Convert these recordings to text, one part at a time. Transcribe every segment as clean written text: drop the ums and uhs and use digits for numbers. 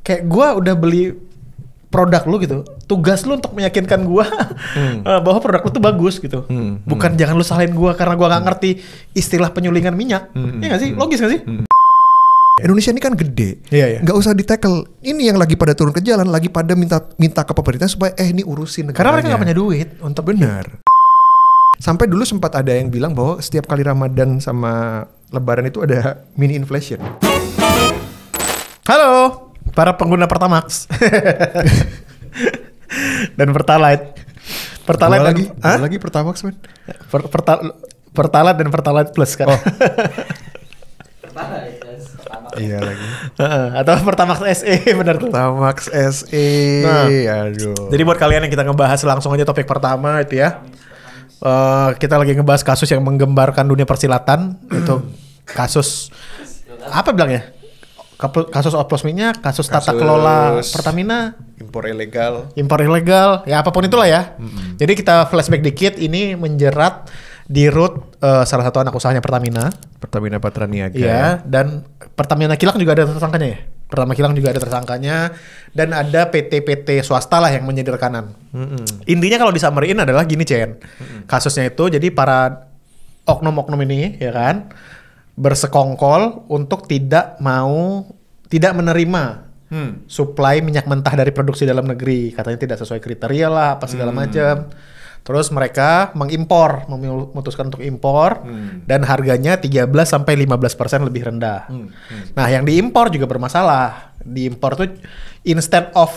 kayak gue udah beli produk lu gitu, tugas lu untuk meyakinkan gue bahwa produk lu tuh bagus gitu. Bukan jangan lu salahin gue karena gue nggak ngerti istilah penyulingan minyak. Iya nggak sih? Logis nggak sih? Indonesia ini kan gede, Iya. nggak usah ditackle. Ini yang lagi pada turun ke jalan, lagi pada minta ke pemerintah supaya ini urusin negaranya. Karena mereka nggak punya duit untuk benar. Sampai dulu sempat ada yang bilang bahwa setiap kali Ramadan sama Lebaran itu ada mini inflation. Halo, para pengguna Pertamax dan Pertalite. Pertalite lagi Pertamax man. Pertalite dan Pertalite Plus kan. Iya lagi. Atau Pertamax SE benar tuh. Pertamax SE. Aduh. Jadi buat kalian yang kita ngebahas langsung aja topik pertama itu ya. Kita lagi ngebahas kasus yang menggembarkan dunia persilatan. Itu kasus apa bilangnya? Kasus oplos minyak, kasus tata kelola Pertamina, impor ilegal, ya apapun itulah ya. Jadi kita flashback dikit, ini menjerat di root salah satu anak usahanya Pertamina Patraniaga. Iya, dan Pertamina Kilang juga ada tersangkanya ya. Pertama Kilang juga ada tersangkanya, dan ada PT-PT swasta lah yang menjadi rekanan. Intinya kalau disamariin adalah gini Cen, kasusnya itu jadi para oknum-oknum ini ya kan bersekongkol untuk tidak menerima supply minyak mentah dari produksi dalam negeri, katanya tidak sesuai kriteria lah apa segala macam. Terus mereka memutuskan untuk impor dan harganya 13-15% lebih rendah. Nah, yang diimpor juga bermasalah. Diimpor tuh instead of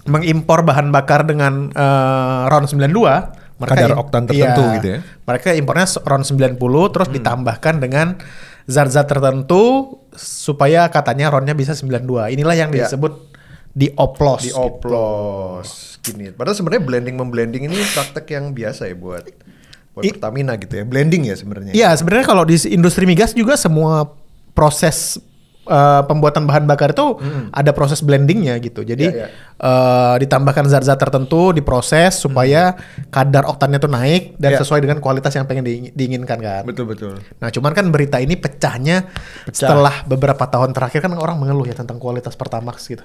mengimpor bahan bakar dengan RON 92, kadar oktan tertentu gitu ya. Mereka impornya RON 90 terus ditambahkan dengan zat-zat tertentu supaya katanya RON-nya bisa 92. Inilah yang disebut dioplos. Gini. Padahal sebenarnya blending ini praktek yang biasa ya buat Pertamina gitu ya. Blending ya sebenarnya. Iya, sebenarnya kalau di industri migas juga semua proses pembuatan bahan bakar itu ada proses blendingnya gitu. Jadi ditambahkan zat-zat tertentu, diproses supaya kadar oktannya tuh naik dan sesuai dengan kualitas yang pengen diinginkan kan. Betul. Nah, cuman kan berita ini pecah setelah beberapa tahun terakhir kan orang mengeluh ya tentang kualitas Pertamax gitu.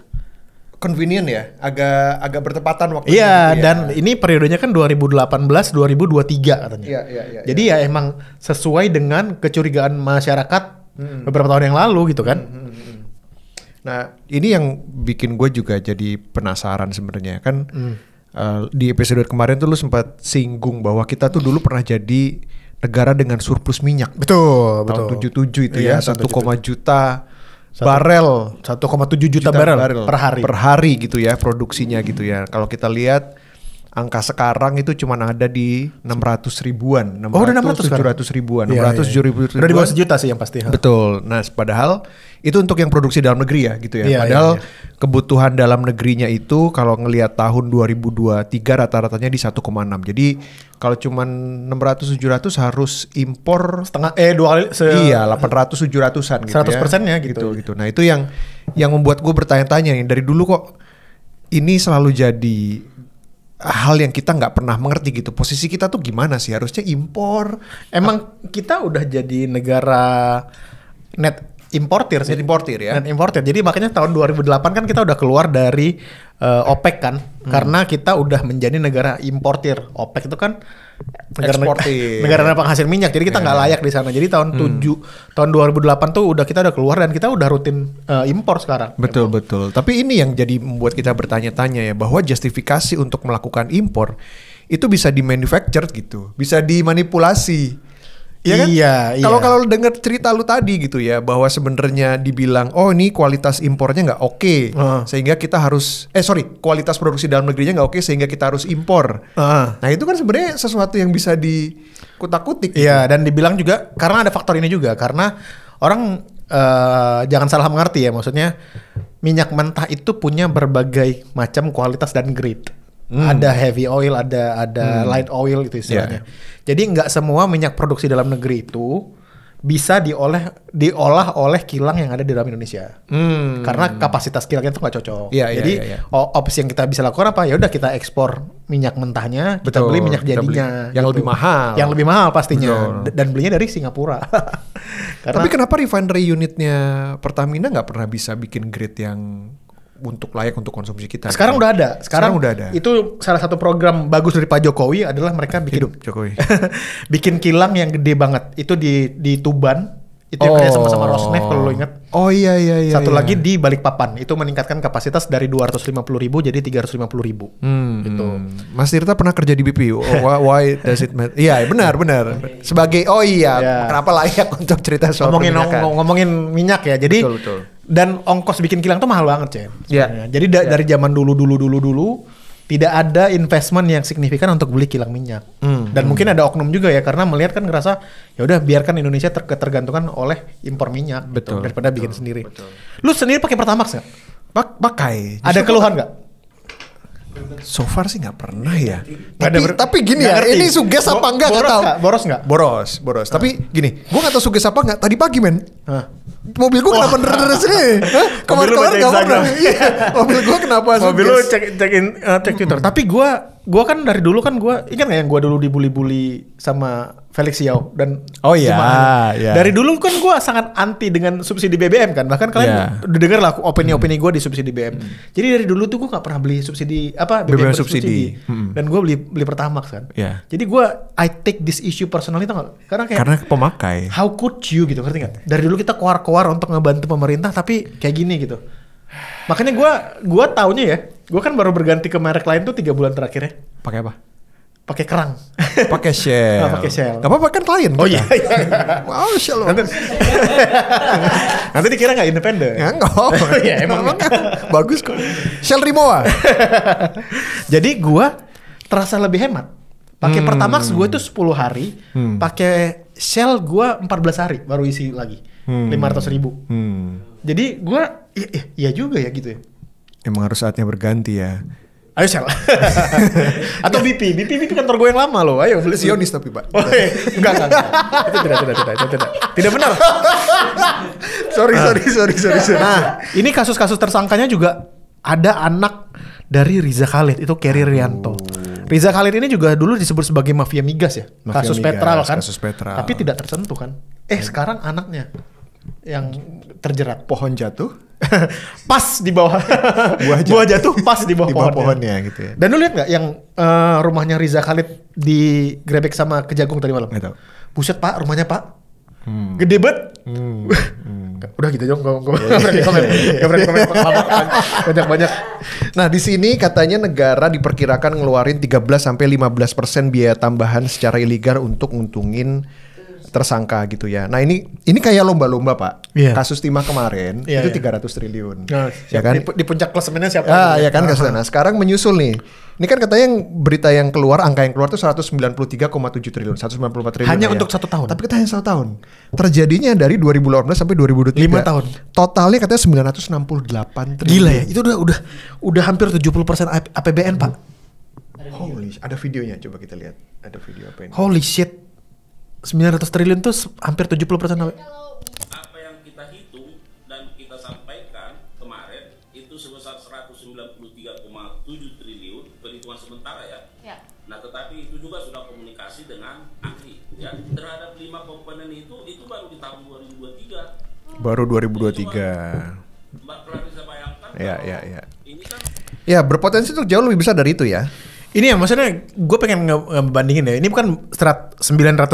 Convenient ya, agak bertepatan waktunya. Iya, gitu ya. dan ini periodenya kan 2018-2023 katanya. Iya. Jadi ya emang sesuai dengan kecurigaan masyarakat beberapa tahun yang lalu gitu kan. Nah, ini yang bikin gue juga jadi penasaran sebenarnya kan. Di episode kemarin tuh lu sempat singgung bahwa kita tuh dulu pernah jadi negara dengan surplus minyak. Betul. Tahun 77 itu ya, 1, juta 1,7 juta barel per hari gitu ya produksinya gitu ya. Kalau kita lihat angka sekarang itu cuma ada di 600 ribuan, 700 ribuan, 700 ribuan. Udah di bawah sejuta sih yang pasti. Betul. Nah, padahal itu untuk yang produksi dalam negeri ya gitu ya. Padahal kebutuhan dalam negerinya itu kalau ngelihat tahun 2023 rata-ratanya di 1,6. Jadi kalau cuma 600-700 harus impor setengah 2 kali 800-700an gitu 100%-nya ya. gitu. Nah, itu yang membuat gue bertanya-tanya nih, dari dulu kok ini selalu jadi hal yang kita nggak pernah mengerti gitu. Posisi kita tuh gimana sih? Harusnya impor. Emang kita udah jadi negara net importir sih. Net importir ya. Net importir. Jadi makanya tahun 2008 kan kita udah keluar dari OPEC kan. Karena kita udah menjadi negara importir. OPEC itu kan negara penghasil minyak. Jadi kita nggak layak di sana. Jadi tahun 2008 tuh kita udah keluar dan kita udah rutin impor sekarang. Betul. Tapi ini yang jadi membuat kita bertanya-tanya ya, bahwa justifikasi untuk melakukan impor itu bisa di-manufacture gitu, bisa dimanipulasi. Iya kan? Iya. Kalau dengar cerita lu tadi gitu ya, bahwa sebenarnya dibilang ini kualitas impornya nggak oke, sehingga kita harus kualitas produksi dalam negerinya nggak oke sehingga kita harus impor. Nah, itu kan sebenarnya sesuatu yang bisa dikutak-kutik. Iya, gitu. Dan dibilang juga karena ada faktor ini juga, karena orang jangan salah mengerti ya, maksudnya minyak mentah itu punya berbagai macam kualitas dan grade. Ada heavy oil, ada light oil itu istilahnya. Jadi nggak semua minyak produksi dalam negeri itu bisa diolah oleh kilang yang ada di dalam Indonesia. Karena kapasitas kilangnya itu nggak cocok. Jadi opsi yang kita bisa lakukan apa? Ya udah kita ekspor minyak mentahnya, kita beli minyak jadinya yang lebih mahal. Yang lebih mahal pastinya. Dan belinya dari Singapura. Tapi kenapa refinery unitnya Pertamina nggak pernah bisa bikin grade yang untuk layak untuk konsumsi kita. Sekarang gitu. udah ada. Sekarang udah ada. Itu salah satu program bagus dari Pak Jokowi adalah mereka bikin Hidup Jokowi. bikin kilang yang gede banget. Itu di Tuban. Itu yang kerja sama Rosneft kalau lo ingat. Oh iya. Satu lagi di Balikpapan. Itu meningkatkan kapasitas dari 250.000 jadi 350.000. Gitu. Mas Tirta pernah kerja di BP. Why does it matter? Iya, benar. Sebagai kenapa layak untuk cerita soal ngomongin minyak ya. Jadi betul. Dan ongkos bikin kilang tuh mahal banget, Cen. Iya. Jadi dari zaman dulu tidak ada investment yang signifikan untuk beli kilang minyak. Dan mungkin ada oknum juga ya karena melihat kan ngerasa ya udah biarkan Indonesia tergantungan oleh impor minyak gitu, daripada bikin sendiri. Betul. Lu sendiri pakai Pertamax nggak? Pakai. Ada keluhan nggak? So far sih nggak pernah ya. Tapi gini ya, ini suges apa enggak nggak tahu. Boros nggak? Boros. Tapi gini, gue nggak tahu suges apa nggak. Tadi pagi men. Mobil gue kenapa deres nih? Kemarin-kemarin nggak pernah. Mobil gue kenapa suges? Mobil lu cek Twitter. Tapi gue kan dari dulu kan gue ingat nggak yang gue dulu dibully sama Felix Yao dan dari dulu kan gue sangat anti dengan subsidi BBM kan. Bahkan kalian udah dengar lah opini-opini gue di subsidi BBM. Jadi dari dulu tuh gue nggak pernah beli subsidi BBM subsidi. Dan gue beli Pertamax kan. Jadi gue I take this issue personally tau gak? Karena pemakai. How could you gitu, ngerti gak? Dari dulu kita keluar untuk ngebantu pemerintah tapi kayak gini gitu. Makanya gue taunya ya, gue kan baru berganti ke merek lain tuh 3 bulan terakhir ya. Pakai apa? Pakai kerang. Pakai Shell. Pakai Shell. Gak apa-apa kan klien. Oh iya. Wow, Shell. Nanti dikira gak independen. Ya enggak. Ya emang bagus kok. Shell Rimowa. Jadi gue terasa lebih hemat. Pakai Pertamax gue itu 10 hari. Pakai Shell gue 14 hari baru isi lagi. 500.000. Jadi gue iya juga ya gitu ya. Emang harus saatnya berganti ya. Ayo Shell. Atau BP kantor gue yang lama loh. Ayo beli Sionis tapi Pak. Oh, enggak. Itu tidak. Tidak benar. Sorry. Nah, ini kasus-kasus tersangkanya juga ada anak dari Riza Khalid, itu Kerry Rianto. Riza Khalid ini juga dulu disebut sebagai mafia migas ya. Kasus Petral kan. Tapi tidak tersentuh kan. Sekarang anaknya yang terjerat. Pohon jatuh pas di bawah buah jatuh pas di bawah pohonnya gitu ya. Dan lu lihat nggak yang rumahnya Riza Khalid digrebek sama Kejagung tadi malam? Nggak tahu. Buset Pak, rumahnya Pak gede banget. Udah gitu dong, nggak berani komen banyak. Nah di sini katanya negara diperkirakan ngeluarin 13-15% biaya tambahan secara ilegal untuk nguntungin tersangka gitu ya. Nah ini kayak lomba-lomba Pak. Kasus timah kemarin itu 300 triliun. Ya kan? Di puncak klasemennya siapa? Ya kan kasusnya. Nah sekarang menyusul nih. Ini kan katanya yang berita yang keluar, angka yang keluar itu 193,7 triliun, 194 triliun. Hanya untuk 1 tahun. Tapi katanya 1 tahun. Terjadinya dari 2018 sampai 2023. 5 tahun. Totalnya katanya 968 triliun. Gila ya. Itu udah hampir 70% APBN Pak. Holy, ada videonya, coba kita lihat. Ada video apa ini? Holy shit. 900 triliun tuh hampir 70%. Apa yang kita hitung dan kita sampaikan kemarin itu sebesar 193,7 triliun perhitungan sementara ya. Nah tetapi itu juga sudah komunikasi dengan ahli ya. Terhadap 5 komponen itu baru di tahun 2023. Baru 2023. Mbak Clarissa bayangkan. Ya. Ini kan ya berpotensi untuk jauh lebih besar dari itu ya. Ini ya maksudnya gue pengen ngebandingin ya. Ini bukan 900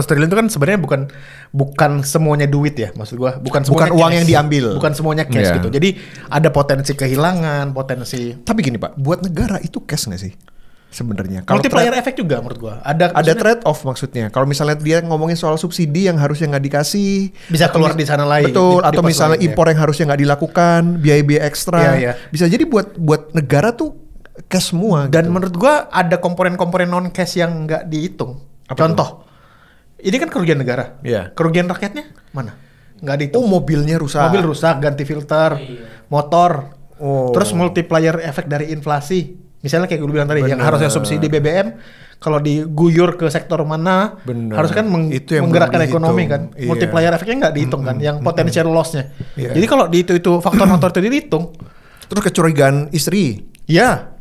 triliun itu kan sebenarnya bukan semuanya duit ya, maksud gue. Bukan uang yang diambil. Bukan semuanya cash gitu. Jadi ada potensi kehilangan, potensi. Tapi gini Pak, buat negara itu cash nggak sih? Sebenarnya. Multiplier efek juga menurut gue. Ada trade off maksudnya. Kalau misalnya dia ngomongin soal subsidi yang harusnya nggak dikasih, bisa keluar di sana lain. Betul. Atau misalnya impor yang harusnya nggak dilakukan, biaya-biaya ekstra. Bisa jadi buat negara tuh cash semua. Dan gitu. menurut gua ada komponen-komponen non cash yang nggak dihitung. Contoh, ini kan kerugian negara. Kerugian rakyatnya mana? Nggak dihitung. Mobilnya rusak. Mobil rusak, ganti filter, motor. Terus multiplier efek dari inflasi. Misalnya kayak gue bilang tadi, yang harusnya subsidi BBM, kalau diguyur ke sektor mana, harus kan menggerakkan ekonomi kan. Multiplier efeknya nggak dihitung kan, yang potential loss-nya. Jadi kalau di itu faktor-faktor itu dihitung. Terus kecurigaan istri.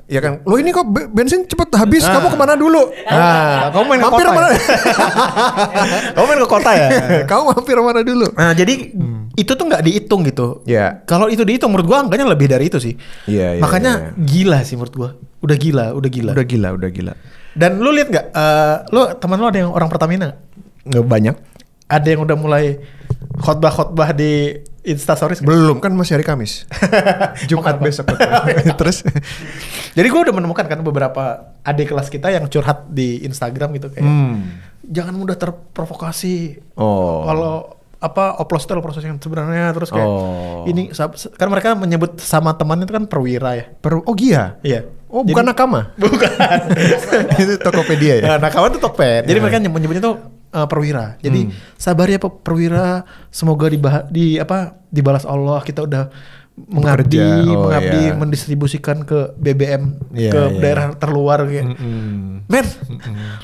Ya kan, lo ini kok bensin cepet habis, kamu kemana dulu? Kamu main ke kota ya? Kamu main ke kota ya? Kamu mampir mana dulu? Nah jadi itu tuh nggak dihitung gitu. Iya. Kalau itu dihitung menurut gua angkanya lebih dari itu sih. Iya. Makanya gila sih menurut gua. Udah gila. Udah gila. Dan lu lihat nggak? Teman lu ada yang orang Pertamina? Nggak banyak. Ada yang udah mulai khotbah di Instastories? Belum, kan masih hari Kamis. Jumat besok. Terus jadi gue udah menemukan kan beberapa adik kelas kita yang curhat di Instagram gitu kayak jangan mudah terprovokasi. Kalau oplos itu proses yang sebenarnya, terus kayak ini kan mereka menyebut sama teman itu kan perwira ya. Iya. Oh, bukan nakama. Bukan. Itu Tokopedia ya. Nah, nakama itu Tokped. Jadi mereka menyebutnya tuh perwira. Jadi sabar ya perwira, semoga dibalas Allah, kita udah mengabdi mendistribusikan ke BBM ke daerah terluar kayak. Men,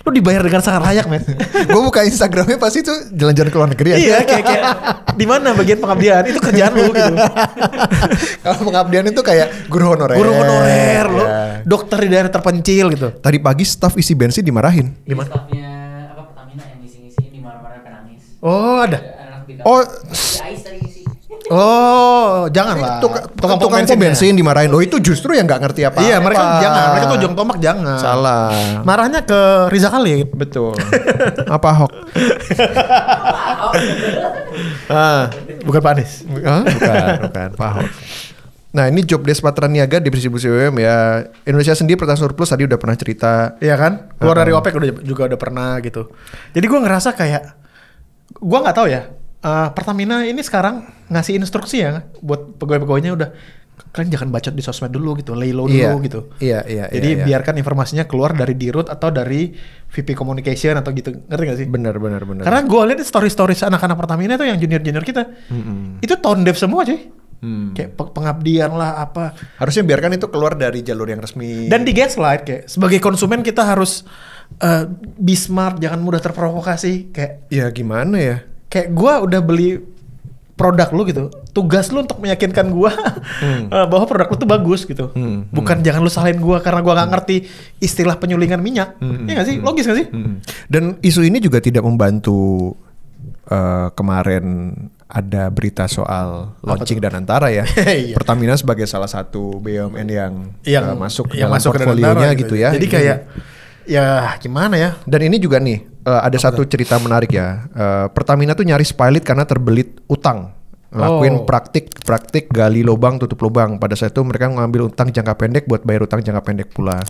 lu dibayar dengan sangat layak, men. Gue buka Instagramnya pasti tuh jalan-jalan ke luar negeri. Iya, kayak di mana bagian pengabdian? Itu kerjaan lu gitu. Kalau pengabdian itu kayak guru honorer. Lu dokter di daerah terpencil gitu. Tadi pagi staf isi bensin dimarahin. Di stafnya Pertamina yang ngisi-ngisi dimarah-marah penangis. Oh, ada. Ais tadi ngisi. Oh, janganlah. Tukang pom bensin dimarahin. Itu justru yang nggak ngerti apa. Iya, mereka jangan. Mereka tuh ujung tombak jangan. Salah. Marahnya ke Riza Khalid. Betul. Apa Ahok? Bukan Pak Anies. Bukan Pak Ahok. Nah, ini job desk Patraniaga di distribusi BBM ya. Indonesia sendiri pertahanan surplus tadi udah pernah cerita. Iya kan? Keluar dari OPEC juga udah pernah gitu. Jadi gue ngerasa kayak, gue nggak tahu ya. Pertamina ini sekarang ngasih instruksi ya buat pegawai-pegawainya udah kalian jangan bacot di sosmed dulu gitu, lay low dulu gitu. Iya. Jadi biarkan informasinya keluar dari Dirut atau dari VP Communication atau gitu, ngerti gak sih? Benar. Karena gue lihat story-stories anak-anak Pertamina itu yang junior kita, itu tone deaf semua cuy. Kayak pengabdian lah apa. Harusnya biarkan itu keluar dari jalur yang resmi. Dan di gaslight kayak sebagai konsumen kita harus be smart, jangan mudah terprovokasi kayak. Ya gimana ya? Kayak gue udah beli produk lu gitu, tugas lu untuk meyakinkan gue bahwa produk lu tuh bagus gitu. Bukan jangan lu salahin gue karena gue nggak ngerti istilah penyulingan minyak. Iya nggak sih? Logis nggak sih? Dan isu ini juga tidak membantu. Kemarin ada berita soal launching dan Antara ya. Pertamina sebagai salah satu BUMN yang masuk dalam portfolionya gitu ya. Jadi kayak ya gimana ya? Dan ini juga nih ada satu cerita menarik ya. Pertamina tuh nyaris pilot karena terbelit utang. Ngelakuin praktik gali lubang tutup lubang. Pada saat itu mereka ngambil utang jangka pendek buat bayar utang jangka pendek pula.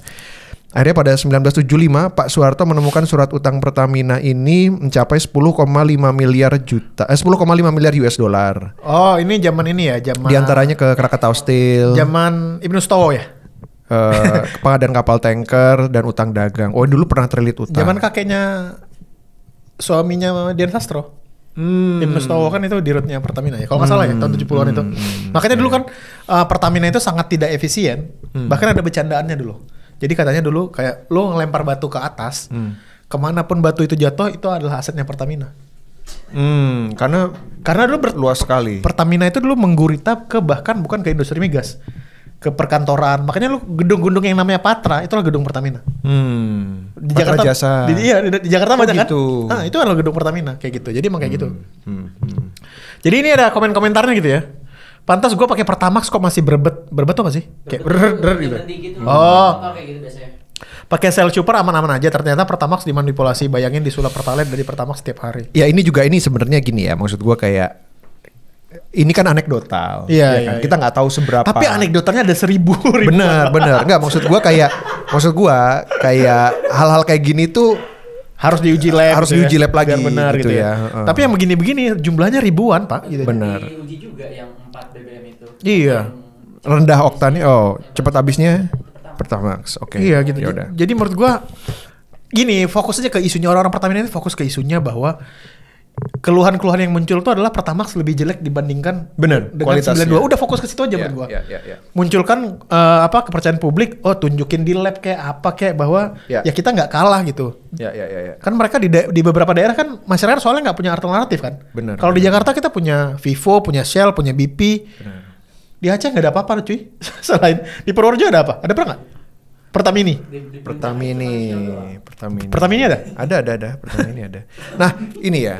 Akhirnya pada 1975 Pak Soeharto menemukan surat utang Pertamina ini mencapai 10,5 miliar US dollar. Oh, ini zaman ini ya, zaman. Di antaranya ke Krakatau Steel. Zaman Ibnu Stowo ya. Pengadaan kapal tanker dan utang dagang. Oh, dulu pernah terlilit utang. Zaman kakeknya suaminya Dian Sastro. Ibnu Stowo kan itu dirutnya Pertamina ya. Kalau nggak salah ya tahun 70-an itu. Makanya dulu kan Pertamina itu sangat tidak efisien. Bahkan ada bercandaannya dulu. Jadi katanya dulu kayak lo ngelempar batu ke atas, kemanapun batu itu jatuh itu adalah asetnya Pertamina. Karena dulu luas sekali. Pertamina itu dulu menggurita ke bahkan bukan ke industri migas, ke perkantoran. Makanya lu gedung-gedung yang namanya Patra itu adalah gedung Pertamina. Di Patra Jakarta, Jasa. Di Jakarta banyak gitu. kan? Nah itu adalah gedung Pertamina kayak gitu. Jadi emang kayak gitu. Jadi ini ada komen-komentarnya gitu ya. Pantas gue pakai Pertamax kok masih berbet tuh gak sih? Kayak gitu. Kayak gitu biasanya. Pakai sel super aman-aman aja. Ternyata Pertamax dimanipulasi. Bayangin disulap Pertalite dari Pertamax setiap hari. Ya ini sebenarnya gini ya. Maksud gue kayak ini kan anekdotal. Iya, ya kan? Kita nggak tahu seberapa. Tapi anekdotalnya ada 1000. Bener. Enggak maksud gue kayak hal-hal kayak gini tuh harus diuji lab. Harus diuji lab lagi. Biar benar gitu ya. Tapi yang begini-begini jumlahnya ribuan Pak. Gitu. Benar. Diuji juga yang 4 BBM itu. Iya. Rendah oktannya. Cepat habisnya Pertamax. Oke. Iya gitu. Yaudah. Jadi menurut gua gini, fokus aja ke isunya. Orang-orang Pertamina ini fokus ke isunya bahwa keluhan-keluhan yang muncul itu adalah Pertamax lebih jelek dibandingkan dengan kualitasnya. 92. Udah fokus ke situ aja menurut gua. Munculkan kepercayaan publik, tunjukin di lab kayak apa kayak bahwa ya kita nggak kalah gitu. Kan mereka di beberapa daerah kan masyarakat soalnya nggak punya alternatif kan. Kalau di Jakarta kita punya Vivo, punya Shell, punya BP. Di Aceh nggak ada apa-apa cuy. Selain di Purworejo ada apa? Ada nggak? Pertamini ada. Pertamini ada. Nah ini ya.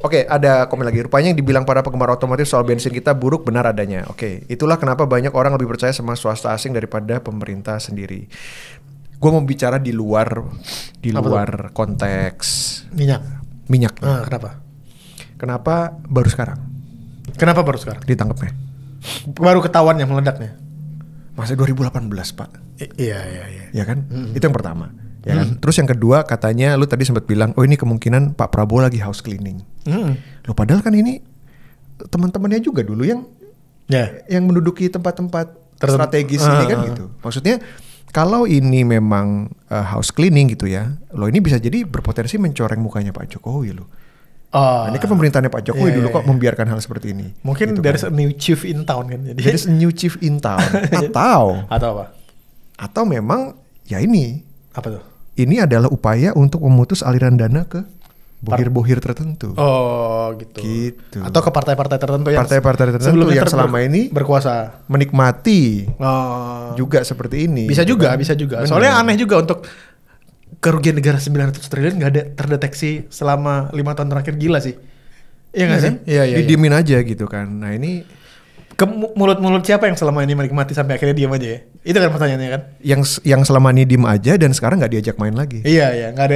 Oke, ada komen lagi. Rupanya yang dibilang para penggemar otomotif soal bensin kita buruk benar adanya. Oke, itulah kenapa banyak orang lebih percaya sama swasta asing daripada pemerintah sendiri. Gue mau bicara di luar konteks minyak. Kenapa? Kenapa baru sekarang? Kenapa baru sekarang? Ditangkapnya. Baru ketahuan yang meledaknya. Masa 2018, Pak. Iya. Ya kan? Itu yang pertama. Ya kan? Terus yang kedua katanya lu tadi sempat bilang, oh ini kemungkinan Pak Prabowo lagi house cleaning. Lo padahal kan ini teman-temannya juga dulu yang menduduki tempat-tempat strategis ini kan gitu. Maksudnya kalau ini memang house cleaning gitu ya, lo ini bisa jadi berpotensi mencoreng mukanya Pak Jokowi lo. Ini kan pemerintahannya Pak Jokowi dulu kok membiarkan hal seperti ini. Mungkin gitu there's a new chief in town kan. There's a new chief in town. Atau apa? Atau memang ya ini. Apa tuh? Ini adalah upaya untuk memutus aliran dana ke bohir-bohir tertentu. Oh, gitu. Atau ke partai-partai tertentu yang yang selama ini berkuasa, menikmati juga seperti ini. Bisa juga. Bener. Soalnya aneh juga untuk kerugian negara 900 triliun nggak ada terdeteksi selama 5 tahun terakhir, gila sih. Iya nggak sih? Iya. Didiemin aja gitu kan. Nah ini ke mulut-mulut siapa yang selama ini menikmati sampai akhirnya diam aja ya? Itu kan pertanyaannya kan? Yang selama ini diem aja dan sekarang nggak diajak main lagi. Iya, nggak ada.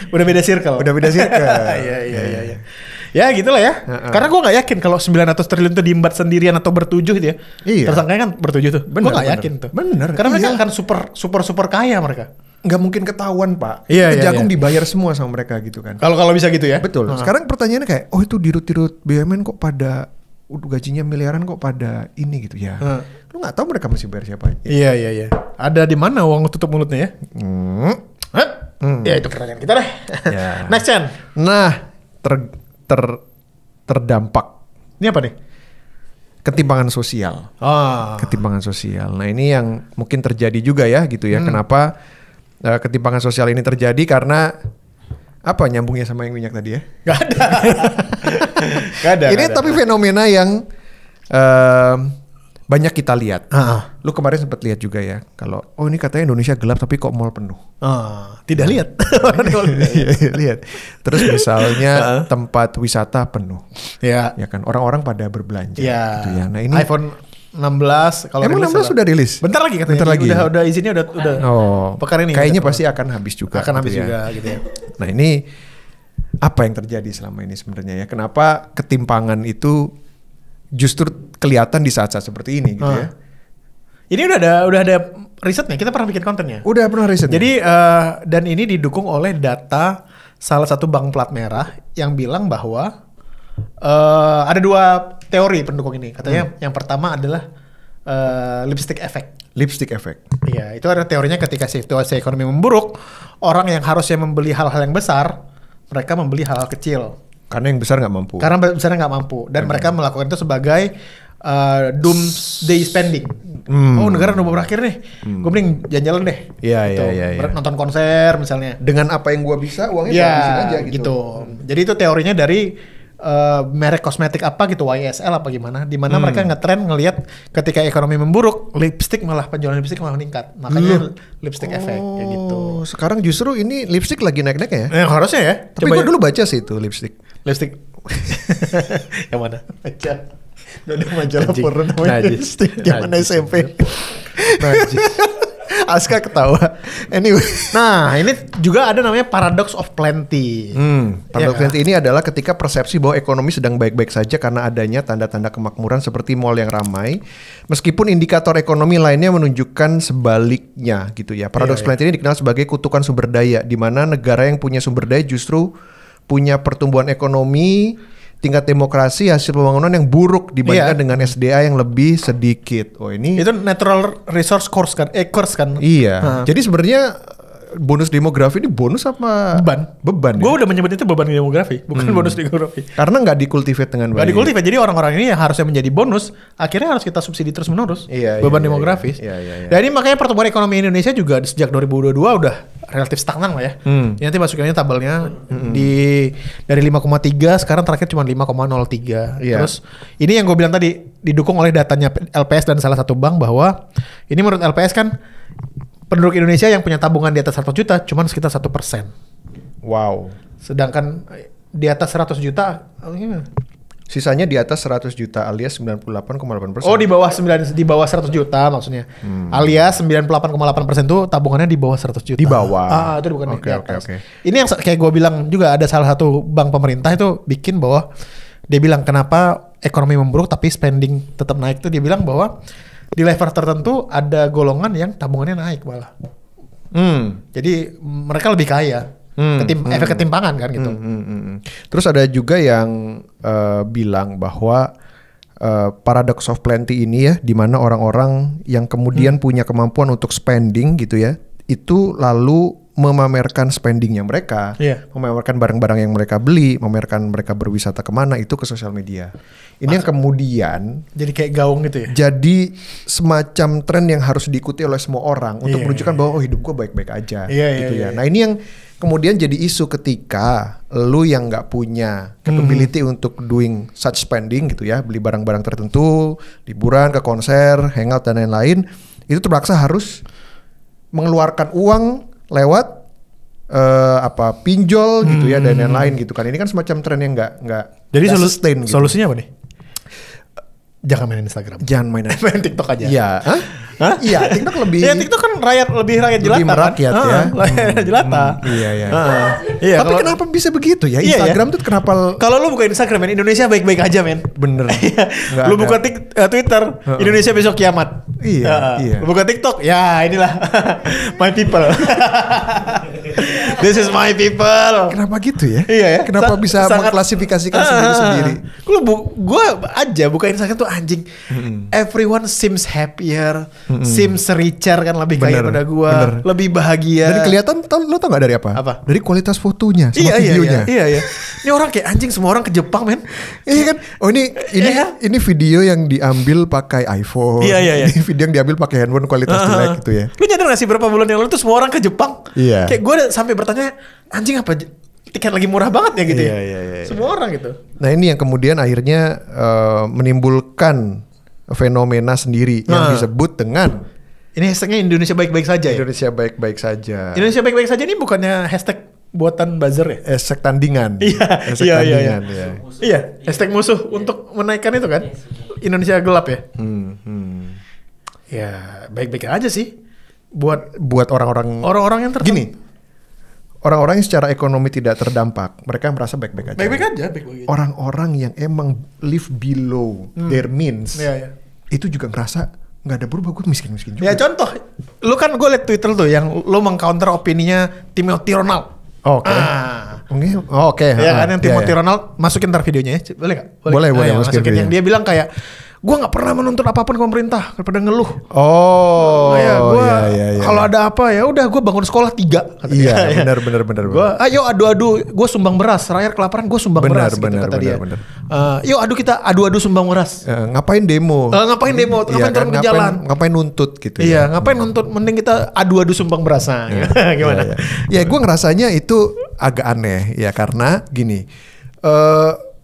Udah beda circle. Iya. Ya gitulah ya. Karena gue nggak yakin kalau 900 triliun itu diembat sendirian atau bertujuh gitu ya. Iya. Tersangkanya kan bertujuh tuh. Gue nggak yakin tuh. Bener. Karena mereka akan super kaya mereka. Nggak mungkin ketahuan Pak. Iya. Jagung dibayar semua sama mereka gitu kan. Kalau bisa gitu ya. Betul. Sekarang pertanyaannya kayak, oh itu dirut-dirut BUMN kok pada gajinya miliaran kok pada ini gitu ya. Lu nggak tahu mereka mesti bayar siapa. Iya. Ada di mana uang tutup mulutnya ya? Ya itu pertanyaan kita deh. Next Chan. Nah, terdampak. Ini apa nih? Ketimpangan sosial. Ketimpangan sosial. Nah ini yang mungkin terjadi juga ya gitu ya. Kenapa ketimpangan sosial ini terjadi? Karena apa nyambungnya sama yang minyak tadi ya? Gak ada. Ini tapi fenomena yang banyak kita lihat. Lu kemarin sempat lihat juga ya, kalau ini katanya Indonesia gelap tapi kok mall penuh. Tidak lihat. Lihat. Terus misalnya tempat wisata penuh. Ya kan, orang-orang pada berbelanja. Gitu ya. Nah ini iPhone 16 kalau emang 16 sudah rilis? Bentar lagi katanya. Bentar lagi. Udah izinnya udah pekan ini. Kayaknya pasti akan habis juga. Gitu ya. Nah ini apa yang terjadi selama ini sebenarnya ya? Kenapa ketimpangan itu justru kelihatan di saat-saat seperti ini gitu ya? Ini udah ada risetnya. Kita pernah bikin kontennya. Udah pernah risetnya. Jadi dan ini didukung oleh data salah satu bank plat merah yang bilang bahwa ada 2 teori pendukung ini. Katanya yang pertama adalah lipstick effect. Lipstick effect. Iya, itu ada teorinya ketika situasi ekonomi memburuk, orang yang harusnya membeli hal-hal yang besar, mereka membeli hal-hal kecil. Karena yang besar nggak mampu. Dan mereka melakukan itu sebagai doomsday spending. Oh negara udah berakhir nih, gue mending jalan-jalan deh. Iya. Nonton konser misalnya. Dengan apa yang gue bisa, uangnya habisin aja gitu. Jadi itu teorinya dari merek kosmetik apa gitu, YSL apa gimana, di mana mereka ngetren ngelihat ketika ekonomi memburuk, penjualan lipstick malah meningkat. Makanya lipstick effect kayak gitu. Sekarang justru ini lipstick lagi naik-naik ya? Harusnya ya. Tapi gue dulu baca sih itu lipstick. Yang mana? Ada majalah porno namanya lipstick zaman SMP. Aska ketawa. Anyway. Nah ini juga ada namanya paradox of plenty. Paradox plenty ini adalah ketika persepsi bahwa ekonomi sedang baik-baik saja karena adanya tanda-tanda kemakmuran seperti mall yang ramai, meskipun indikator ekonomi lainnya menunjukkan sebaliknya gitu ya. Paradox plenty ini dikenal sebagai kutukan sumber daya, di mana negara yang punya sumber daya justru punya pertumbuhan ekonomi, tingkat demokrasi, hasil pembangunan yang buruk dibandingkan dengan SDA yang lebih sedikit. Ini itu natural resource curse kan? Iya. Jadi sebenarnya bonus demografi ini bonus apa beban Gue udah menyebut itu beban demografi, bukan bonus demografi. Karena nggak dikultivate dengan baik. Nggak dikultivate, jadi orang-orang ini yang harusnya menjadi bonus, akhirnya harus kita subsidi terus menerus. Beban demografis. Iya. Dan ini makanya pertumbuhan ekonomi Indonesia juga sejak 2022 udah relatif stagnan lah ya. Nanti masukinnya tabelnya dari 5,3 sekarang terakhir cuma 5,03. Terus ini yang gue bilang tadi didukung oleh datanya LPS dan salah satu bank bahwa ini menurut LPS kan penduduk Indonesia yang punya tabungan di atas 100 juta cuman sekitar 1%. Wow. Sedangkan di atas 100 juta gimana? Sisanya di atas 100 juta alias 98,8%. Oh, di bawah 100 juta maksudnya. Alias 98,8% itu tabungannya di bawah 100 juta. Di bawah. Itu bukan di atas. Oke. Ini yang kayak gue bilang juga ada salah satu bank pemerintah itu bikin bahwa dia bilang kenapa ekonomi memburuk tapi spending tetap naik tuh, dia bilang bahwa di level tertentu ada golongan yang tabungannya naik malah. Jadi mereka lebih kaya. Efek ketimpangan kan gitu. Terus ada juga yang bilang bahwa paradox of plenty ini ya, di mana orang-orang yang kemudian punya kemampuan untuk spending gitu ya, itu lalu memamerkan spendingnya mereka, memamerkan barang-barang yang mereka beli, memamerkan mereka berwisata kemana itu ke sosial media. Ini yang kemudian jadi kayak gaung gitu ya. Jadi semacam tren yang harus diikuti oleh semua orang untuk menunjukkan bahwa hidup gue baik-baik aja gitu ya. Nah ini yang kemudian jadi isu ketika lu yang nggak punya capability untuk doing such spending gitu ya, beli barang-barang tertentu, liburan, ke konser, hangout dan lain-lain, itu terpaksa harus mengeluarkan uang lewat pinjol gitu ya dan lain-lain gitu kan. Ini kan semacam tren yang nggak jadi sustain gitu. Solusinya apa nih? Jangan main Instagram. Jangan main TikTok aja. Iya. Iya, TikTok lebih. Ya TikTok kan lebih rakyat jelata. Lebih merakyat kan? ya. Rakyat jelata. Iya. Tapi kenapa bisa begitu ya? Instagram tuh kenapa? Kalau lu buka Instagram men, Indonesia baik-baik aja men. Bener. Lu buka Twitter, Indonesia besok kiamat. Iya. Lu buka TikTok, ya inilah my people. This is my people. Kenapa gitu ya? Iya ya. Kenapa bisa mengklasifikasikan sendiri-sendiri? Gue aja buka Instagram tuh anjing. Everyone seems happier, seems richer kan, lebih kaya pada gue, lebih bahagia. Dan kelihatan, lo tau gak dari apa? Apa? Dari kualitas fotonya sama videonya. Iya. Ini orang kayak anjing, semua orang ke Jepang men. Iya kan? Oh ini video yang diambil pakai iPhone. Iya. Ini video yang diambil pakai handphone kualitas jelek gitu ya. Lu nyadar gak sih berapa bulan yang lalu tuh semua orang ke Jepang? Iya. Kayak gue sampai bertanya, anjing apa tiket lagi murah banget ya gitu ya? Iya. Semua orang gitu. Nah ini yang kemudian akhirnya menimbulkan fenomena sendiri yang disebut dengan ini hashtagnya Indonesia baik-baik saja ya? Indonesia baik-baik saja. Indonesia baik-baik saja ini bukannya hashtag buatan buzzer ya? Hashtag tandingan. Iya, hashtag musuh untuk menaikkan itu kan? Indonesia gelap ya? Ya baik-baik aja sih. Buat orang-orang yang tertentu. Gini, orang-orang yang secara ekonomi tidak terdampak, mereka merasa baik-baik aja. Baik-baik aja. Orang-orang yang emang live below their means, itu juga ngerasa nggak ada berubah, gue miskin-miskin juga. Ya contoh, lu kan gue liat Twitter tuh yang lu mengcounter opininya Timothy Ronald. Oke. Ya kan yang Timothy Ronald, masukin ntar videonya ya, boleh nggak? Boleh masukin yang dia bilang kayak, gue nggak pernah menuntut apapun ke pemerintah daripada ngeluh. Kalau ada apa ya udah gue bangun sekolah 3. Iya, benar. Gue ayo adu-adu, gue sumbang beras, rakyat kelaparan gue sumbang beras. Kata dia. Yuk adu sumbang beras. Ngapain demo? Ngapain turun ke jalan? Ngapain nuntut gitu? Iya, ngapain nuntut? Mending kita adu sumbang beras. Gimana? Ya gue ngerasanya itu agak aneh ya, karena gini.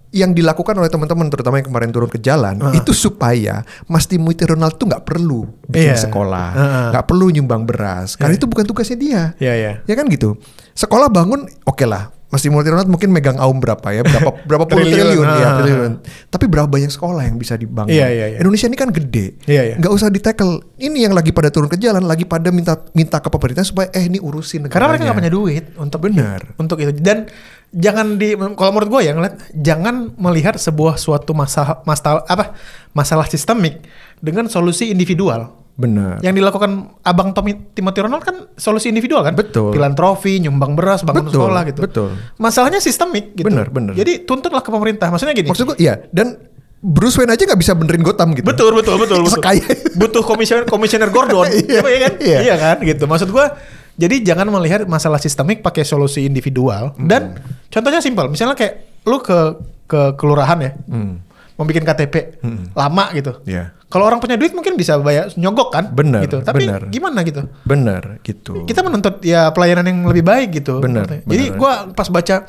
Yang dilakukan oleh teman-teman terutama yang kemarin turun ke jalan itu supaya Mas Timothy Ronald tuh nggak perlu bikin sekolah, nggak perlu nyumbang beras, karena itu bukan tugasnya dia. Ya kan gitu. Sekolah bangun oke lah. Mas Timothy Ronald mungkin megang aum berapa puluh triliun. Tapi berapa banyak sekolah yang bisa dibangun? Indonesia ini kan gede, nggak usah ditackle. Ini yang lagi pada turun ke jalan, lagi pada minta ke pemerintah supaya ini urusin negaranya. Karena mereka nggak punya duit untuk itu. Dan jangan kalau menurut gue ya jangan melihat suatu masalah sistemik dengan solusi individual. Benar. Yang dilakukan Abang Timothy Ronald kan solusi individual kan? Betul. Filantropi, nyumbang beras, bangun sekolah gitu. Betul. Masalahnya sistemik gitu. Benar. Jadi tuntutlah ke pemerintah. Maksudnya gini. Maksud gue iya, dan Bruce Wayne aja nggak bisa benerin Gotham gitu. Betul. Sekaya. Butuh komisioner Gordon. Iya kan? Gitu. Maksud gue, jadi jangan melihat masalah sistemik pakai solusi individual. Dan contohnya simpel. Misalnya kayak lu ke kelurahan ya. Mau bikin KTP lama gitu. Kalau orang punya duit mungkin bisa bayar nyogok kan? Benar. Gitu. Tapi gimana gitu? Benar gitu. Kita menuntut ya pelayanan yang lebih baik gitu. Benar. Jadi gue pas baca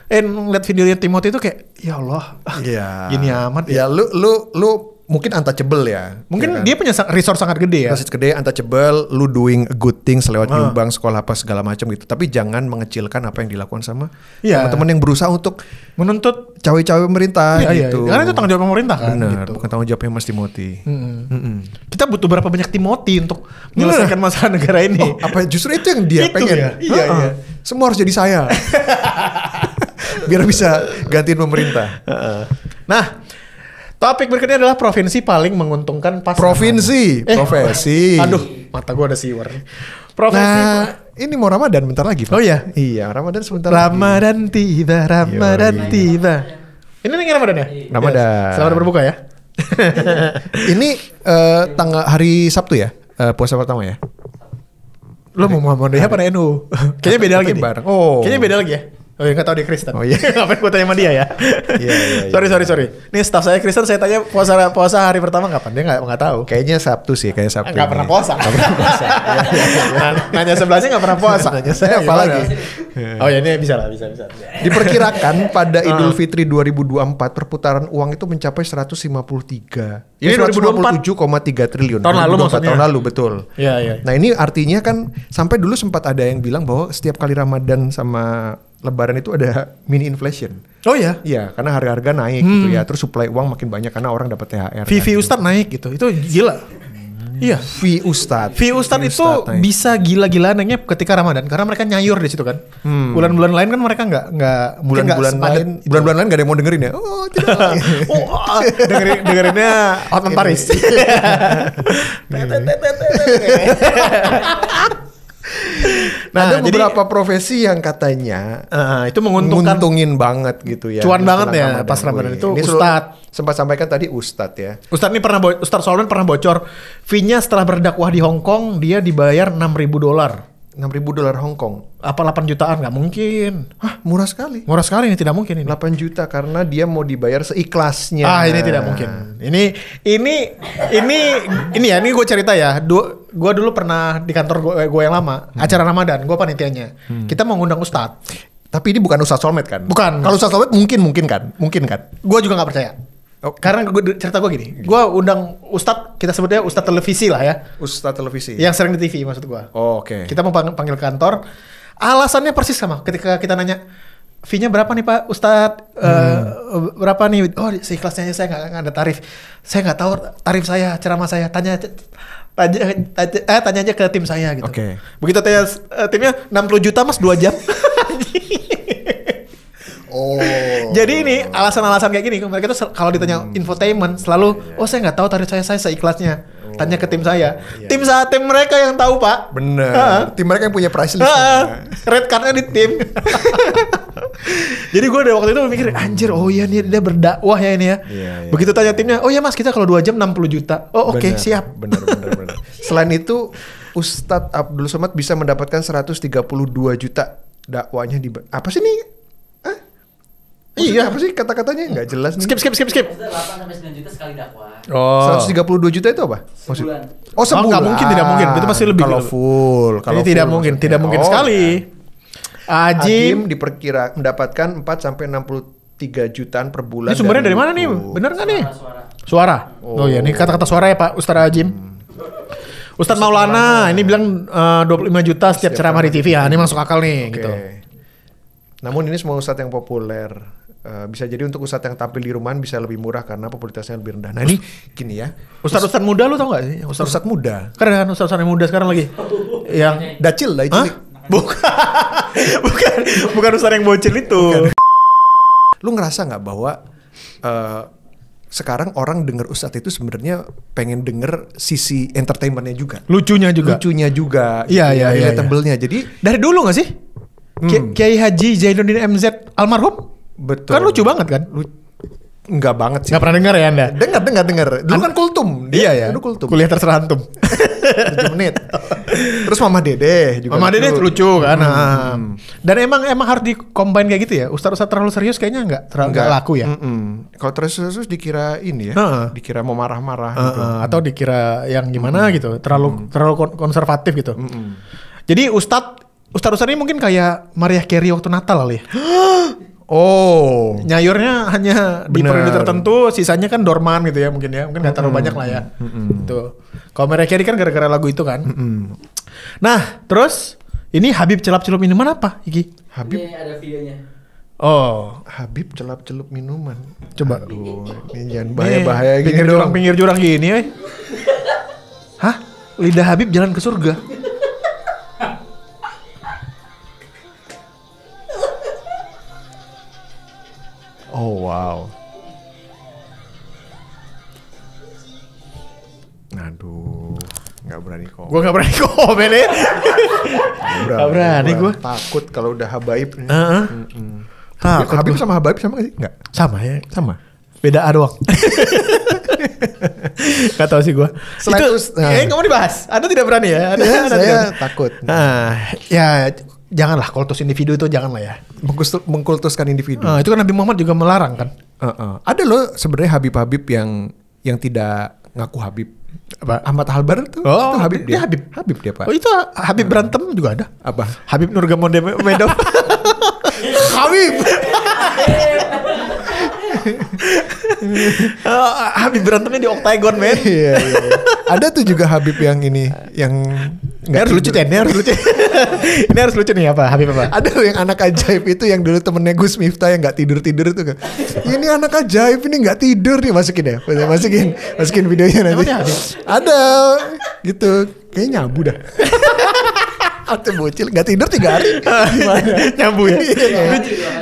ngeliat videonya Timothy itu kayak ya Allah. Gini amat ya. Lu mungkin untouchable ya. Mungkin ya kan? dia punya resource sangat gede ya. Resource gede, untouchable, lu doing a good things lewat nyumbang sekolah apa segala macam gitu. Tapi jangan mengecilkan apa yang dilakukan sama teman-teman yang berusaha untuk menuntut cawe-cawe pemerintah gitu. Karena itu tanggung jawab pemerintah kan. Benar, gitu. bukan tanggung jawabnya Mas Timothy. Kita butuh berapa banyak Timothy untuk menyelesaikan masalah negara ini. Oh, apa justru itu yang dia pengen? Ya? Iya. Semua harus jadi saya. Biar bisa gantiin pemerintah. Nah, topik berikutnya adalah provinsi paling menguntungkan pasangan. Profesi. Aduh, mata gue ada siwer. Profesi. Nah, ini mau Ramadan bentar lagi, Pak. Oh iya? Iya, Ramadan sebentar Ramadan lagi. Ramadan tiba. Ini nih Ramadan ya? Ramadan. Selamat berbuka ya. Ini tanggal hari Sabtu ya? Puasa pertama ya? Lo mau Muhammadiyah apa NU? Kayaknya beda lagi nih. Oh. Kayaknya beda lagi ya. Oh ya nggak tahu dia Kristen. Oh iya. Ngapain gue tanya sama dia ya? Iya. Sorry. Nih staff saya Kristen, saya tanya puasa hari pertama kapan? Dia nggak tahu. Kayaknya Sabtu sih, kayak Sabtu. Nggak pernah puasa. Nanya sebelahnya nggak pernah puasa. Nanya saya apa lagi? Oh ya ini bisa. Diperkirakan pada Idul Fitri 2024 perputaran uang itu mencapai 153. Ini 2024 157,3 triliun. Tahun lalu maksudnya. Tahun lalu betul. Iya. Nah ini artinya kan sampai dulu sempat ada yang bilang bahwa setiap kali Ramadan sama Lebaran itu ada mini inflation. Oh ya? Iya, karena harga-harga naik gitu ya. Terus supply uang makin banyak karena orang dapat THR. Fee Ustadz naik gitu. Itu gila. Iya. Fee Ustadz itu naik. bisa gila-gilaan naiknya ketika Ramadan karena mereka nyayur di situ kan. Bulan-bulan lain kan mereka nggak bulan-bulan lain nggak ada yang mau dengerin ya. Oh tidak. Dengerinnya Hotman Paris. Nah, ada beberapa profesi yang katanya itu menguntungin banget gitu ya. Cuan banget ya pas Ramadan itu. Ustadz sempat sampaikan tadi Ustadz ya. Ustadz ini Ustadz Solomon pernah bocor fee-nya setelah berdakwah di Hong Kong dia dibayar $6.000. $6.000 Hong Kong. Apa 8 jutaan? Nggak mungkin. Hah, murah sekali. Murah sekali ini, tidak mungkin ini. 8 juta karena dia mau dibayar seikhlasnya. Ini tidak mungkin. Ini ya, ini gue cerita ya. Gue dulu pernah di kantor gue yang lama, acara Ramadan, gue panitianya. Kita mau ngundang Ustadz. Tapi ini bukan Ustadz Solmed kan? Bukan. Kalau Ustadz Solmed mungkin kan? Gue juga nggak percaya. Karena cerita gue gini, gue undang Ustadz, kita sebutnya Ustadz televisi lah ya. Ustadz televisi. Yang sering di TV maksud gue. Oh, oke. Kita mau panggil kantor, alasannya persis sama. Ketika kita nanya, fee-nya berapa nih Pak Ustadz? Berapa nih? Oh seikhlasnya saya nggak ada tarif. Saya nggak tahu tarif saya, ceramah saya. Tanya aja ke tim saya gitu. Oke. Begitu tanya timnya 60 juta mas 2 jam. Oh. Jadi ini alasan-alasan kayak gini mereka tuh kalau ditanya infotainment selalu saya nggak tahu tarif saya seikhlasnya. Tanya ke tim saya. Tim mereka yang tahu Pak. Bener. Tim mereka yang punya price list. Red cardnya di tim. Jadi gue waktu itu mikir anjir nih dia berdakwah ya ini ya. Begitu tanya timnya mas kita kalau 2 jam 60 juta. Oke, siap. Bener. Selain itu Ustadz Abdul Somad bisa mendapatkan 132 juta dakwanya di apa sih nih? Iya, apa sih kata-katanya nggak jelas nih. Skip. 8-9 juta sekali dakwah. 132 juta itu apa? Sebulan. Sebulan. Nggak mungkin, tidak mungkin. Itu pasti lebih. Kalau full. Ini tidak mungkin sekali. Ajim diperkira mendapatkan 4 sampai 63 jutaan per bulan. Ini sumbernya dari mana nih? Bener nggak nih? Suara. Oh ya, ini kata-kata suara ya Pak Ustadz Ajim. Ustadz Maulana ini bilang 25 juta setiap ceramah di TV ya. Ini masuk akal nih gitu. Namun ini semua ustadz yang populer. Bisa jadi untuk ustadz yang tampil di rumahan bisa lebih murah karena popularitasnya lebih rendah. Nah ini gini ya. Ustadz muda lu tau gak sih? Ustadz muda. Kan ustadz yang muda sekarang lagi. Yang Dacil lah itu. Bukan ustadz yang bocil itu. Bukan. Lu ngerasa gak bahwa sekarang orang denger ustadz itu sebenarnya pengen denger sisi entertainmentnya juga. Lucunya juga. Iya. Relatable-nya. Jadi dari dulu gak sih? Kiai Haji Zainuddin MZ almarhum? Betul. Kan lucu banget kan? Enggak banget sih. Enggak pernah dengar ya Anda? Dengar. Dulu kan kultum. Iya ya. Dulu kultum. Kuliah terserah antum. 7 menit. Terus Mama Dede juga. Mama Dede lucu kan. Dan emang harus di-combine kayak gitu ya. Ustadz terlalu serius kayaknya enggak laku ya. Kalau terlalu serius dikira ini ya. Dikira mau marah-marah gitu. Atau dikira yang gimana gitu. Terlalu konservatif gitu. Jadi Ustadz ini mungkin kayak Mariah Carey waktu Natal kali ya. Oh. Nyayurnya hanya di periode tertentu, sisanya kan dorman gitu ya mungkin ya. Mungkin nggak terlalu banyak lah ya. Tuh. Kalau Mariah Carey kan gara-gara lagu itu kan. Nah, terus ini Habib celap-celup minuman apa, Iki? Habib. Ini ada videonya. Oh, Habib celap-celup minuman. Coba. Aduh, ini jangan bahaya-bahaya gini dong. Pinggir jurang gini, Hah? Lidah Habib jalan ke surga. Oh wow. Aduh, nggak berani kok. Gue nggak berani komen ya. Nggak berani gue. Takut kalau udah habaib. Habib sama habaib sama nggak sih? Nggak. Sama ya. Sama. Beda A doang. Gak tau sih gue. Nggak mau dibahas. Anda tidak berani ya? Saya takut. Nah, ya janganlah kultus individu itu janganlah ya. Mengkultuskan individu. Itu kan Nabi Muhammad juga melarang kan. Ada loh sebenarnya Habib yang tidak ngaku Habib. Apa? Ahmad Albar tuh. Oh, itu Habib dia. Habib dia Pak. Oh itu Habib berantem juga ada. Apa? Habib Nurmagomedov. Habib. Habib berantemnya di Octagon, men. Iya. Ada tuh juga Habib yang ini yang Ini harus lucu, Chen. Ini harus lucu nih apa? Habib apa? Ada yang anak ajaib itu yang dulu temennya Gus Miftah yang nggak tidur itu kan. Ini anak ajaib ini nggak tidur nih, masukin ya. Masukin videonya nanti. Ada gitu. Kayaknya nyabu dah. Atau bocil nggak tidur 3 hari. Gimana? Nyambu ya.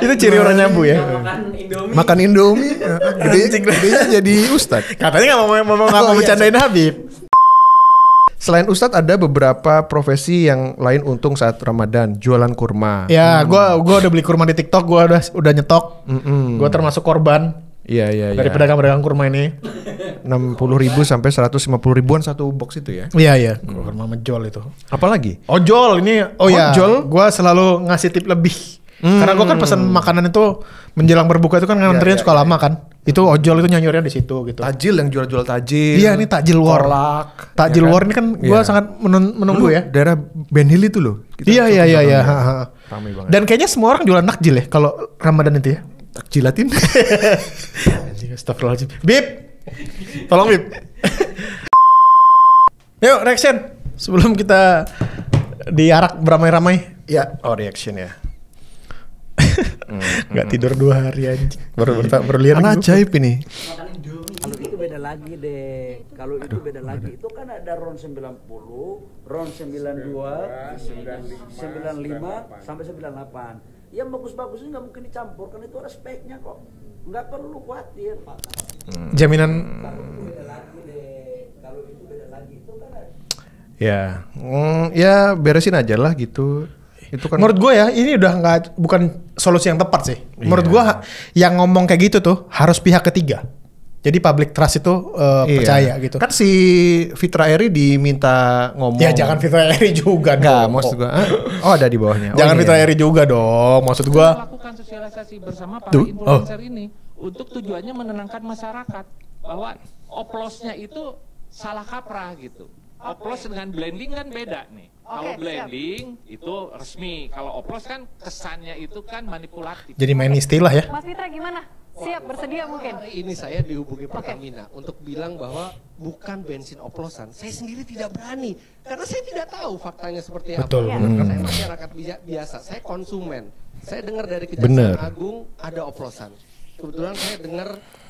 Itu ciri orang nyambu ya. Makan Indomie. Gedenya jadi ustadz. Katanya nggak mau bercandain Habib. Selain ustadz ada beberapa profesi yang lain untung saat Ramadan, jualan kurma. Ya, gua udah beli kurma di TikTok, gua udah nyetok. Gua termasuk korban. Iya. Dari pedagang-pedagang kurma ini. 60.000 sampai 150.000-an satu box itu ya. Iya. Kurma menjol itu. Apalagi? Ojol ini. Ojol? Gua selalu ngasih tip lebih. Karena gua kan pesan makanan itu menjelang berbuka itu kan ngantrinya suka lama kan. Itu ojol itu nyanyurnya di situ gitu. Tajil yang jual-jual tajil. Iya, ini takjil war. Kolak. Takjil war ini kan gua sangat menunggu ya. Daerah Ben Hill itu loh. Iya. Ramai banget. Dan kayaknya semua orang jualan takjil ya kalau Ramadan itu ya. Takjilatin. Astagfirullahaladzim. Bip. Tolong Bip. Yuk reaction. Sebelum kita diarak beramai-ramai. Ya. Oh reaction ya. Gak tidur 2 hari anjing. Baru lihat. Anak ajaib ini. Kalau itu beda lagi deh. Kalau itu beda lagi. Itu kan ada RON 90, RON 92, 95 sampai 98. Yang bagus-bagus itu nggak mungkin dicampur kan itu ada speknya kok. Nggak perlu khawatir. Jaminan. Kalau itu beda lagi deh. Kalau itu beda lagi itu kan ada. Ya beresin aja lah gitu. Itu kan menurut gue ya ini udah bukan solusi yang tepat sih. Menurut gue yang ngomong kayak gitu tuh harus pihak ketiga. Jadi public trust itu percaya gitu. Kan si Fitra Eri diminta ngomong. Ya jangan Fitra Eri juga dong. Enggak, maksud gue. Oh ada di bawahnya. Jangan Fitra Eri juga dong. Maksud gue. Melakukan sosialisasi bersama para influencer ini untuk tujuannya menenangkan masyarakat bahwa oplosnya itu salah kaprah gitu. Oplos dengan blending kan beda nih. Kalau blending itu resmi, kalau oplos kan kesannya itu kan manipulatif. Jadi main istilah ya. Mas Fitra gimana? Siap bersedia mungkin? Ini saya dihubungi Pertamina untuk bilang bahwa bukan bensin oplosan. Saya sendiri tidak berani karena saya tidak tahu faktanya seperti apa. Betul. Saya masyarakat biasa, saya konsumen. Saya dengar dari Kejaksaan Agung ada oplosan. Kebetulan saya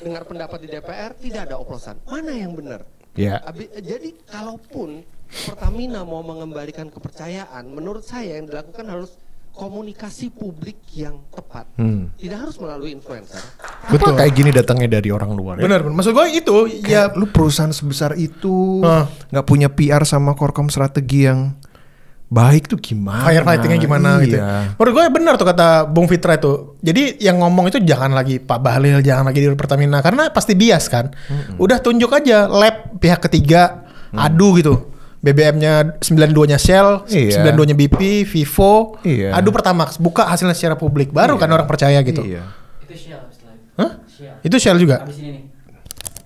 dengar pendapat di DPR tidak ada oplosan. Mana yang benar? Ya. Jadi kalaupun Pertamina mau mengembalikan kepercayaan, menurut saya yang dilakukan harus komunikasi publik yang tepat. Tidak harus melalui influencer. Betul. Apa kayak gini datangnya dari orang luar ya? Benar. Maksud gue itu ya lu perusahaan sebesar itu nggak punya PR sama korkom strategi yang baik tuh gimana? Firefightingnya gimana gitu. Menurut gue benar tuh kata Bung Fitra itu. Jadi yang ngomong itu jangan lagi Pak Bahlil, jangan lagi di Pertamina karena pasti bias kan. Udah tunjuk aja lab pihak ketiga adu gitu. BBM-nya 92-nya Shell, 92-nya BP, Vivo. Adu pertama buka hasilnya secara publik baru kan orang percaya gitu. Itu Shell setelah itu. Hah? Itu Shell juga. Habis ini nih.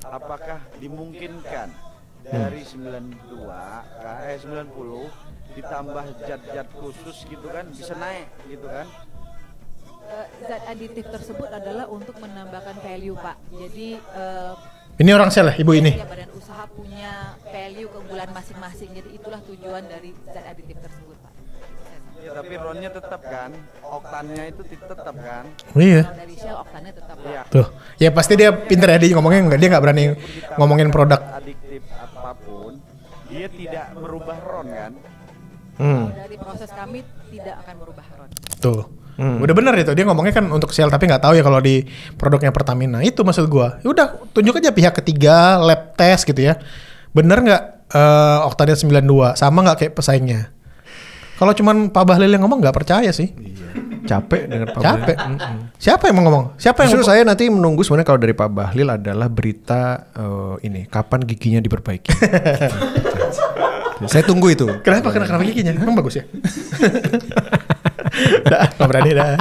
Apakah dimungkinkan dari 90 ditambah zat-zat khusus gitu kan bisa naik gitu kan? zat aditif tersebut adalah untuk menambahkan value, Pak. Jadi ini orang sel ya, ibu ini? Ya, badan usaha punya value keunggulan masing-masing. Jadi itulah tujuan dari zat aditif tersebut, Pak. Ya, tapi ronnya tetap kan, oktannya itu tetap kan. Oh iya. Dari Shell oktannya tetap. Iya. Tuh, ya pasti dia pinter ya, dia ngomongnya dia nggak berani ngomongin produk. Adiktif apapun, dia tidak merubah ron kan. Dari proses kami tidak akan merubah ron. Tuh. Udah bener itu, dia ngomongnya kan untuk Shell tapi nggak tahu ya kalau di produknya Pertamina. Itu maksud gua. Ya udah, tunjuk aja pihak ketiga, lab test gitu ya. Bener nggak oktannya 92, sama nggak kayak pesaingnya? Kalau cuman Pak Bahlil yang ngomong nggak percaya sih. Iya. Capek dengar Pak Capek. Siapa yang mau ngomong? Siapa yang? Justru saya nanti menunggu sebenarnya kalau dari Pak Bahlil adalah berita ini kapan giginya diperbaiki. Saya tunggu itu. Kenapa giginya? Emang bagus ya? Dah, nggak berani dah.